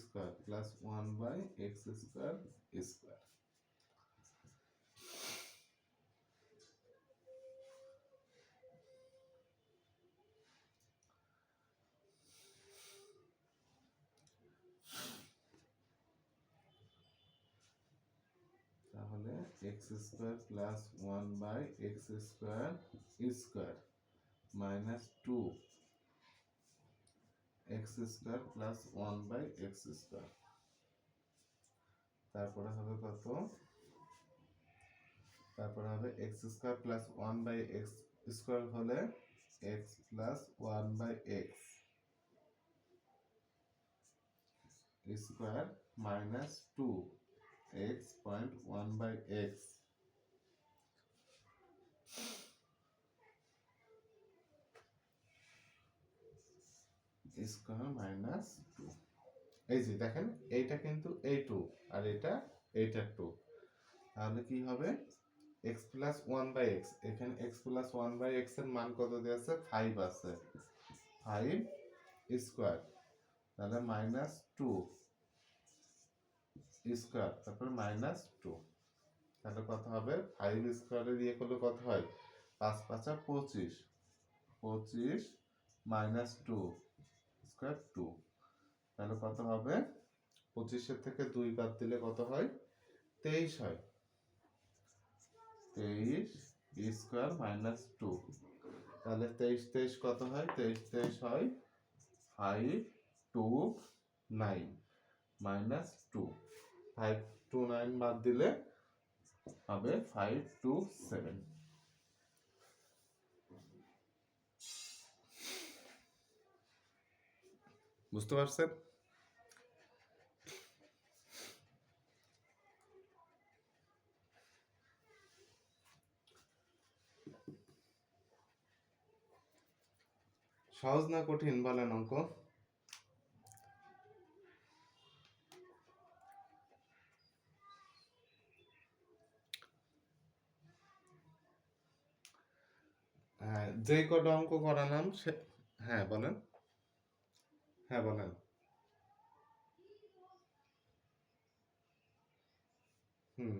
square plus 1 by x square square. তাহলে x square plus 1 by x square square minus 2x square plus 1/x square. তারপরে হবে কত? তারপরে হবে x square plus 1/x square হলে x plus 1/x square minus 2x point 1/x square minus 2। এই যে দেখেন এইটা কিন্তু এই 2 আর এইটা 2, তাহলে কি হবে x প্লাস 1/x, এখানে x প্লাস 1/x এর মান কত দেওয়া আছে? 5 আছে, 5 স্কোয়ার, তাহলে মাইনাস 2 স্কোয়ার তারপর মাইনাস 2, তাহলে কত হবে? 5 স্কোয়ারে দিয়ে করলে কত হয়? 5 5 25, 25 মাইনাস 2 স্কোয়ার 2, তাহলে কত হবে? 25 থেকে 2 বাদ দিলে কত হয়? 23 হয়। 23 স্কোয়ার মাইনাস 2, তাহলে 23 23 কত হয়? 23 23 হয় 529 মাইনাস 2, 529 বাদ দিলে হবে 527। বুঝতে পারছেন? সহজ না কঠিন বলেন অঙ্ক? হ্যাঁ, যে কটা অঙ্ক করালাম সে, হ্যাঁ বলেন, হ্যাঁ বলেন। হুম,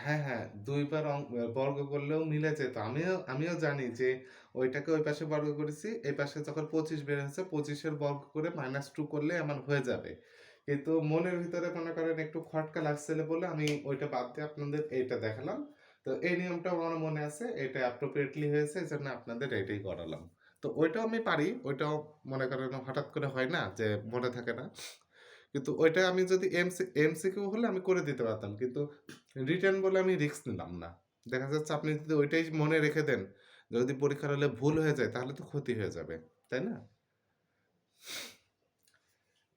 হ্যাঁ হ্যাঁ, দুইবার বর্গ করলেও মিলে যেত। আমিও জানি যে ওইটাকে ওই পাশে বর্গ করেছি, এই পাশে যখন 25 বের হয়েছে 25-এর বর্গ করে -2 করলে আমার হয়ে যাবে, কিন্তু মনের ভিতরে মনে করেন একটু খটকা লাগছিল বলে আমি ওইটা বাদ দিয়ে আপনাদের এইটা দেখালাম। তো এই নিয়মটা আমার মনে আছে, এটা অ্যাপ্রোপ্রিয়েটলি হয়েছে, এই জন্য আপনাদের এইটাই করালাম। তো ওইটাও আমি পারি, ওইটাও মনে করেন হঠাৎ করে হয় না যে মনে থাকে না, কিন্তু ওইটা আমি যদি এমসিকিউ হলে আমি করে দিতে পারতাম, কিন্তু রিটার্ন বলে আমি রিস্ক নিলাম না। দেখা যাচ্ছে আপনি যদি ওইটাই মনে রেখে দেন, যদি পরীক্ষার হলে ভুল হয়ে যায় তাহলে তো ক্ষতি হয়ে যাবে, তাই না?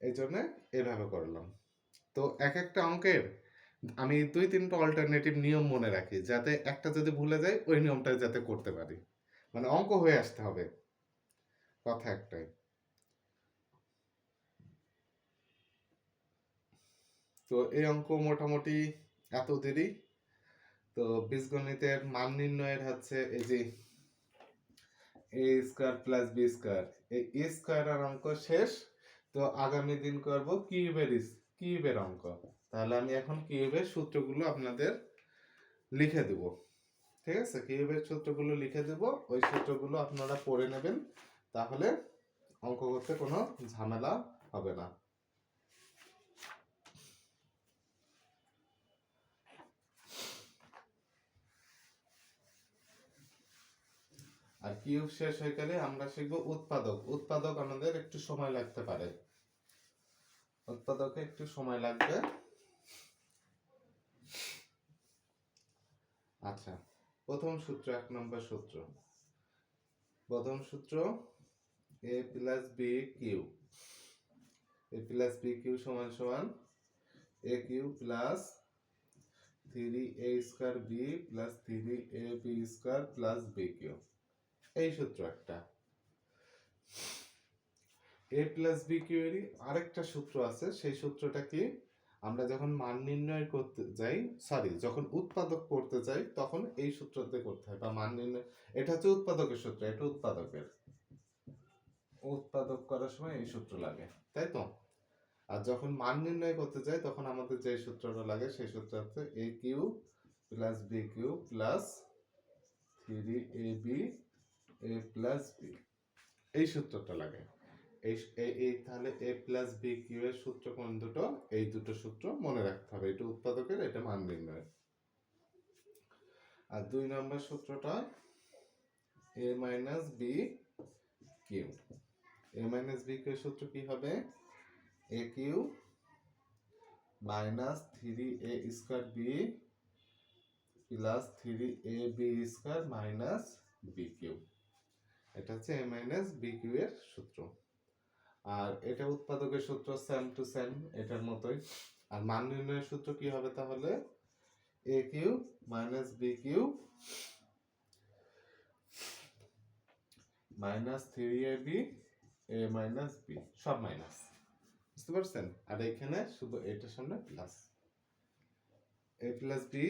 এই জন্য এভাবে করলাম। তো এক একটা অঙ্কের আমি 2-3টা অল্টারনেটিভ নিয়ম মনে রাখি, যাতে একটা যদি ভুলে যাই ওই নিয়মটা যাতে করতে পারি, মানে অঙ্ক হয়ে আসতে হবে, কথা একটাই। তো এই অঙ্ক মোটামুটি এত দেরি। তো বীজগণিতের মান নির্ণয়ের হচ্ছে এই যে এ স্কোয়ার প্লাস বি স্কোয়ার, এই এ স্কোয়ার আর অঙ্ক শেষ। তো আগামী দিন করব কিউবের অঙ্ক। তাহলে আমি এখন কিউবের সূত্রগুলো আপনাদের লিখে দেব, ঠিক আছে? কিউবের সূত্রগুলো লিখে দেব, ওই সূত্রগুলো আপনারা পড়ে নেবেন, তাহলে অঙ্ক করতে কোনো ঝামেলা হবে না। আর কিউব শেষ হয়ে গেলে আমরা শিখবো উৎপাদক। উৎপাদক আমাদের একটু সময় লাগতে পারে, উৎপাদকে একটু সময় লাগবে। আচ্ছা, প্রথম সূত্র, 1 নম্বর সূত্র, প্রথম সূত্র a plus B cube, a plus B cube সমান সমান a cube plus 3a square B plus 3ab square plus B cube. এই সূত্র একটা। a প্লাস বি কিউ এরই আরেকটা সূত্র আছে, সেই সূত্রটা কি? আমরা যখন মান নির্ণয় করতে যাই, সরি যখন উৎপাদক করতে যাই তখন এই সূত্রতে করতে হয়, বা মান নির্ণয়, এটা হচ্ছে উৎপাদকের সূত্র, এটা উৎপাদকের, উৎপাদক করার সময় এই সূত্র লাগে, তাই তো? আর যখন মান নির্ণয় করতে যাই তখন আমাদের যে সূত্রটা লাগে সেই সূত্র হচ্ছে A cube plus B cube plus 3ab A plus B, এই সূত্রটা লাগে। এই তাহলে এ প্লাস বি কিউ এর সূত্র কোন দুটো? এই দুটো সূত্র মনে রাখতে হবে, এটা উৎপাদকের, এটা মান নির্ণয়ের। আর 2 নম্বর সূত্রটা a minus B cube. a minus B cube সূত্র কি হবে? a cube minus 3a square B plus 3ab square minus B cube. এটা হচ্ছে a মাইনাস বি কিউ এর সূত্র। আর এটা উৎপাদকের সূত্র সেম টু সেম এটার মতোই। আর মান নির্ণয়ের সূত্র কি হবে তাহলে? a cube minus B cube minus 3ab a minus B, সব মাইনাস, বুঝতে পারছেন? আর এখানে শুধু এটার সামনে plus, a plus B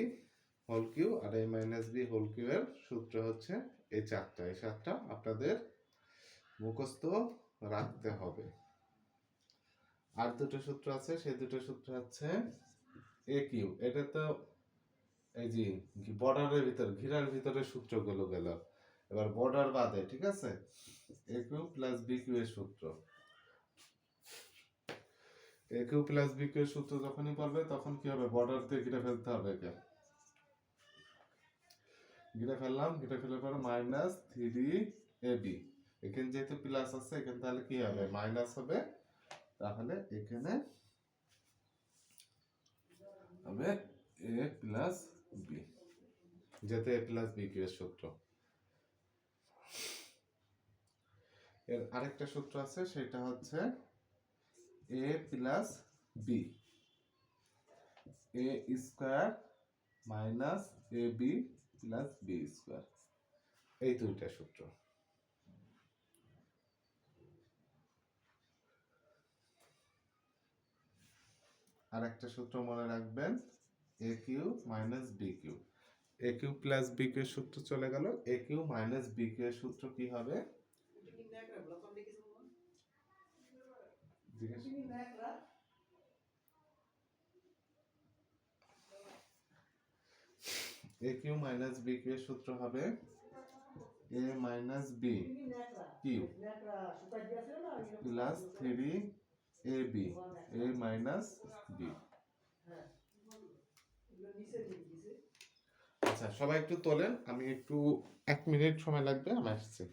whole cube আর a minus B whole cube এর সূত্র হচ্ছে এই চারটা। এই সাতটা আপনাদের মুখস্থ রাখতে হবে। আর দুটো সূত্র আছে, সেই দুটো সূত্র হচ্ছে a কিউ, এটা তো এই যে বর্ডারের ভিতর ঘিরার ভিতরে সূত্রগুলো গেল। এবার বর্ডার বাদে, ঠিক আছে, a cube plus B cube এর সূত্র। a cube plus B cube এর সূত্র যখনই পড়বে তখন কি হবে? বর্ডার দিয়ে ঘিরে ফেলতে হবে। ঘিরে ফেললাম, ঘিরে ফেলে পরে মাইনাস 3ab, এখানে যেহেতু প্লাস আছে এখানে তাহলে কি হবে? মাইনাস হবে। তাহলে এখানে হবে a প্লাস বি, যেহেতু a প্লাস বি কিউ এর সূত্র। এর আরেকটা সূত্র আছে, সেটা হচ্ছে a plus B a square minus ab plus B square. এই দুইটা সূত্র। আর একটা সূত্র মনে রাখবেন, a cube minus B cube. a cube plus B cube এর সূত্র চলে গেল, a cube minus B cube এর সূত্র কি হবে? a cube minus B cube এর সূত্র হবে a minus B cube plus 3ab a minus B. আচ্ছা, সবাই একটু তোলেন, আমি একটু 1 মিনিট সময় লাগবে, আমি আসছি।